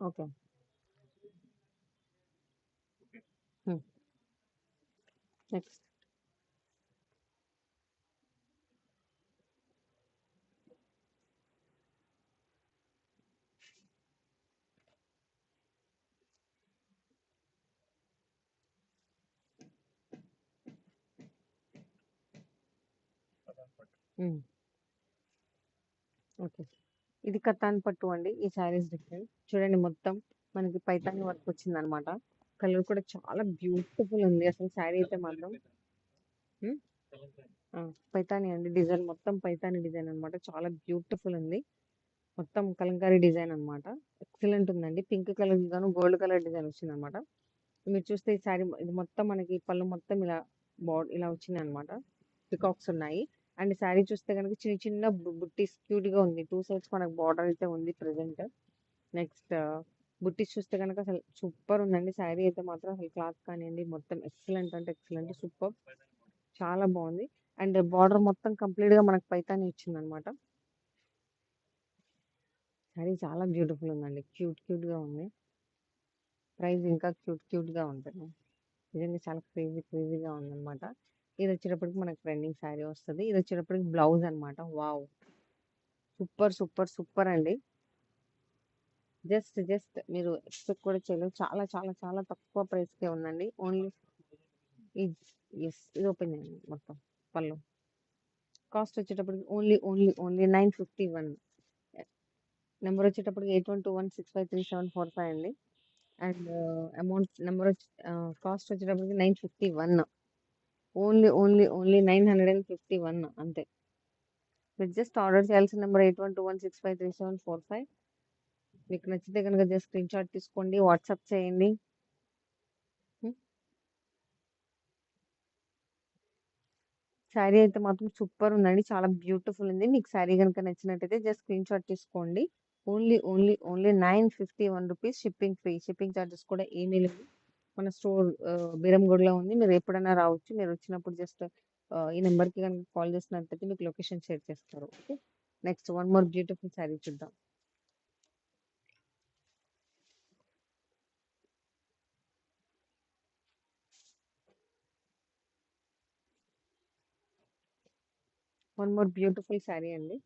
Okay. హ్మ్. Next. హ్మ్. Okay. ఇది కతాన్ పట్టు అండి. ఈ శారీస్ డిఫరెంట్. చూడండి మొత్తం మనకి పైతాని వర్క్ వచ్చిందనమాట. కలర్ కూడా చాలా బ్యూటిఫుల్ ఉంది. అసలు శారీ అయితే మాత్రం హ్మ్. ఆ! పైతాని అండి. డిజైన్ మొత్తం పైతాని డిజైన్ అనమాట. చాలా బ్యూటిఫుల్ ఉంది. మొత్తం కలంకారీ డిజైన్ అనమాట. ఎక్సలెంట్ ఉందండి. పింక్ కలర్ గాను గోల్డ్ కలర్ డిజైన్ వచ్చిందనమాట. మీరు చూస్తే ఈ శారీ ఇది మొత్తం మనకి పళ్ళు మొత్తం ఇలా ఇలా వచ్చిందనమాట. పికాక్స్ ఉన్నాయి. అండ్ శారీ చూస్తే గనుక చిన్న చిన్న బుట్టీస్ క్యూట్‌గా ఉంది. 2 సైడ్స్ మనకు బార్డర్ అయితే ఉంది ప్రెజెంట్. నెక్స్ట్ బుట్టీస్ చూస్తే గనక అసలు సూపర్ ఉందండి. శారీ అయితే మాత్రం అసలు క్లాత్ కానియండి మొత్తం ఎక్సలెంట్ అంటే ఎక్సలెంట్ సూపర్. చాలా బాగుంది. అండ్ బార్డర్ మొత్తం కంప్లీట్‌గా మనకు పైతాని ఇచ్చిందనమాట. శారీ చాలా బ్యూటిఫుల్ ఉందండి. క్యూట్‌గా ఉంది. ప్రైస్ ఇంకా క్యూట్‌గా ఉంటుంది. నిజంగా చాలా క్రేజీగా ఉందనమాట. ఇది వచ్చేటప్పటికి మనకు ట్రెండింగ్ శారీ వస్తది. ఇది వచ్చేటప్పటికి బ్లౌజ్ అనమాట. వావ్! సూపర్ అండి. జస్ట్ మీరు ఎక్స్‌పెక్ట్ కూడా చేయలేరు. చాలా తక్కువ ప్రైస్‌కే ఉందండి. ఓన్లీ ఇది ఇది ఓపెన్ చేయండి మొత్తం పళ్ళు. కాస్ట్ వచ్చేటప్పటికి ఓన్లీ 951. నంబర్ వచ్చేటప్పటికి 8121653745 అండి. అండ్ అమౌంట్ నంబర్ కాస్ట్ వచ్చేటప్పటికి 951. ఓన్లీ 951 అంతే. మీరు జస్ట్ ఆర్డర్ చేయాల్సిన నంబర్ 8121653745. మీకు నచ్చితే గనుక జస్ట్ స్క్రీన్‌షాట్ తీసుకోండి. వాట్సాప్ చేయండి. హ్మ్. శారీ అయితే మాత్రం సూపర్ ఉందండి. చాలా బ్యూటిఫుల్ ఉంది. మీకు శారీ గనుక నచ్చినట్టయితే జస్ట్ స్క్రీన్‌షాట్ తీసుకోండి. Only 951 rupees shipping free. Shipping charges కూడా ఏమీ లేవు. మన స్టోర్ బీరంగూడలో ఉంది. మీరు ఎప్పుడైనా రావచ్చు. మీరు వచ్చినప్పుడు జస్ట్ ఈ నంబర్‌కి గనుక కాల్ చేసినట్టయితే మీకు లొకేషన్ షేర్ చేస్తారు. Okay. Next one more beautiful sari చూద్దాం. వన్ మోర్ బ్యూటిఫుల్ శారీ అండి.